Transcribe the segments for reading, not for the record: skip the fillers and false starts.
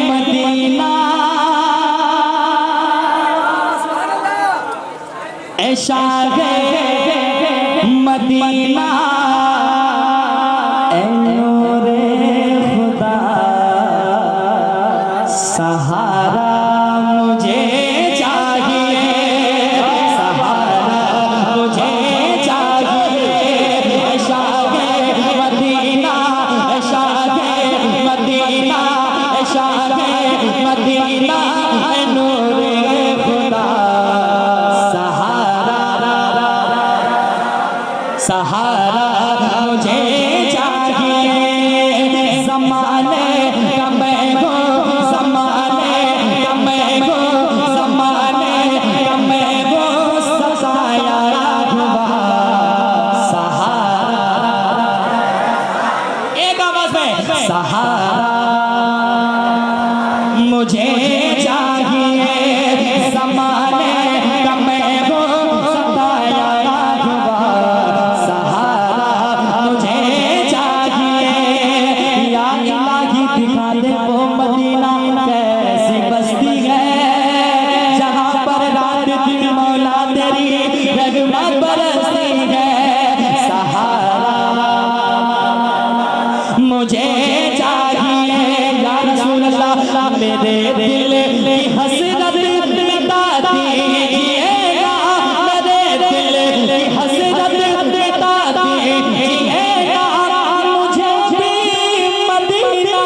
Medina Shah Medina ए नूरे खुदा सहारा मुझे चाहिए, सहारा मुझे चाहिए। Shah Medina Shah Medina Shah Medina ए नूरे खुदा सहारा मुझे चाहिए। ज़माने का मैं हूँ, ज़माने का मैं हूँ, ज़माने का मैं हूँ, सताया हुआ सहारा। एक आवाज़ में सहारा मुझे चाहिए। ज़माने का मैं हूँ, सताया दिखा दे वो मदीना कैसी बस्ती है, जहाँ पर रात दिन मौला तेरी रहमत बरसती है। सहारा मुझे चाहिए या रसूल अल्लाह, मेरे दिल की हसरत मिटा दीजिएगा, मेरे दिल की हसरत मिटा दीजिएगा। मुझे भी मदीना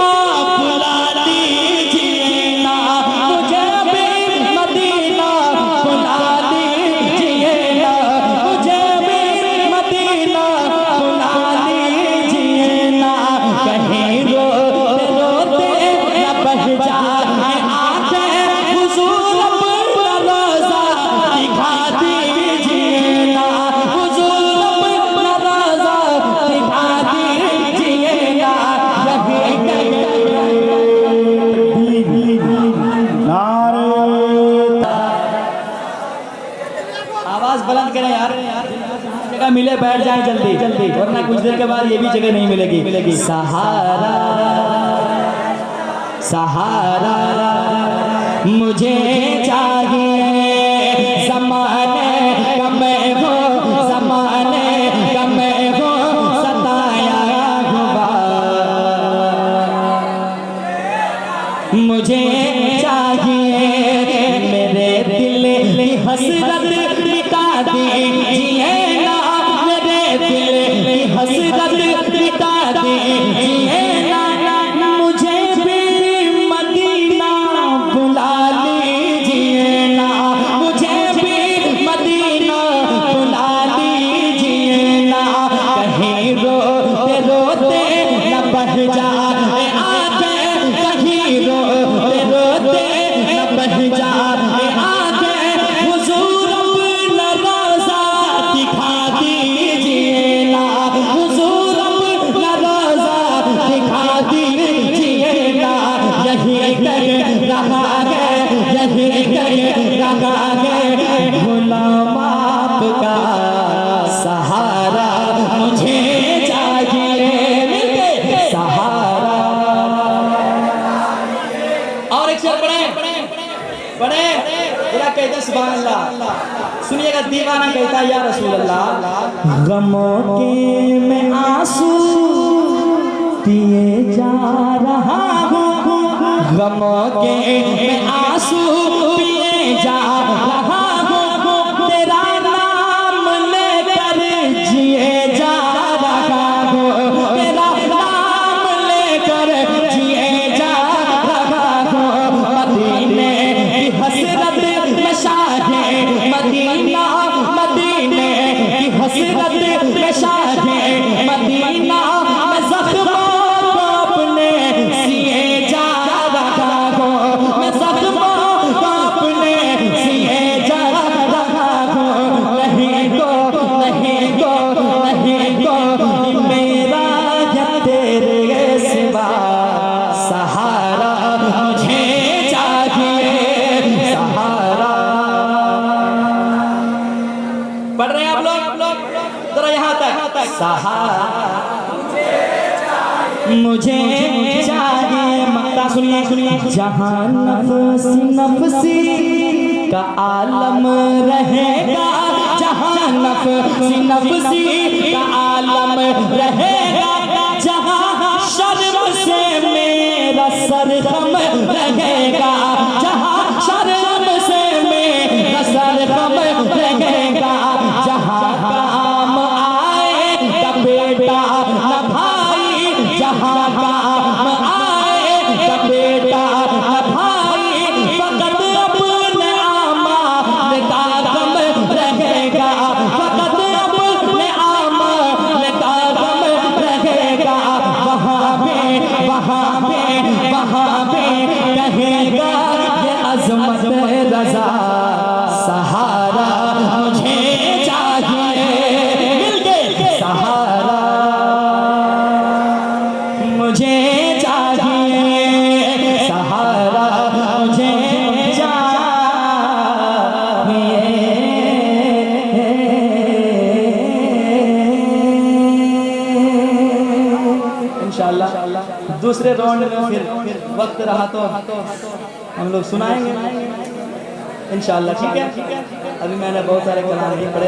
बुला दीजिए ना, मुझे भी मदीना बुला दीजिए ना, मुझे भी मदीना बुला दीजिए ना। कहीं रोते रोते न बह जाए आंखें, हुजूर अपना रोज़ा दिखा दीजिए ना, हुजूर अपना रोज़ा दिखा दीजिए ना। आवाज बुलंद करें यार, जगह मिले बैठ जाए जल्दी जल्दी, वरना कुछ देर के बाद ये भी जगह नहीं मिलेगी। सहारा सहारा मुझे चाहिए। ज़माने का मैं हूँ, ज़माने का मैं हूँ, सताया हुआ मुझे चाहिए। मेरे दिल की हसरत मिटा दीजिए ना, मेरे दिल की हसरत मिटा दीजिए ना। मुझे भी मदीना बुला लीजिए ना, मुझे भी मदीना बुला लीजिए ना। कहीं रोते रोते न बह जाए आंखें, कहीं रोते रोते न बह जाए आंखें, हुजूर अपना रोज़ा दिखा दीजिए ना, हुजूर अपना रोज़ा दिखा दीजिए ना। यही कर रहा है, यही कर रहा है गुलाम आपका सहारा मुझे चाहिए। सहारा और एक शेर पढ़े पढ़े पूरा कहते सुभान अल्लाह। सुनिएगा, दीवाना कहता या रसूल अल्लाह, गमों के मैं आंसू पिए जा रहा हूँ, गमों के मैं आंसू पिए जा रहा हूँ, तेरा नाम लेकर जिए जा रहा हूँ, तेरा नाम लेकर जिए जा रहा हूँ। मदीने की हसरत में शाहे मदीना, मदीने की हसरत में शाहे मदीना, मैं ज़ख्मों को अपने सिए जा रहा हूँ, मैं ज़ख्मों को अपने सिए जा रहा हूँ। नहीं को नहीं को नहीं को मेरा या तेरे सिवा सहारा मुझे चाहिए। सहारा पढ़ रहे हैं आप लोग, जरा यहाँ तक। सहारा मुझे चाहिए, मक्का सुनिए जहाँ नफ्सी नफ्सी का आलम रहेगा, जहाँ नफ्सी नफ्सी का आलम रहेगा, जहाँ शर्म से मेरा सरगम रहेगा, जहाँ शर्म से मेरा सरगम रहेगा, जहाँ काम आएगा बेटा न भाई, जहाँ काम आएगा बेटा न भाई, फकत अपने आमाल का गम रहेगा, फकत अपने आमाल का गम रहेगा। वहाँ पे कहेगा ये अज़मत रज़ा, सहारा मुझे चाहिए, मिलके सहारा मुझे चाहिए, सहारा मुझे इंशाअल्लाह दूसरे राउंड में फिर वक्त रहा तो हम लोग सुनाएंगे इंशाअल्लाह, ठीक है। अभी मैंने बहुत सारे कलाम नहीं पढ़े।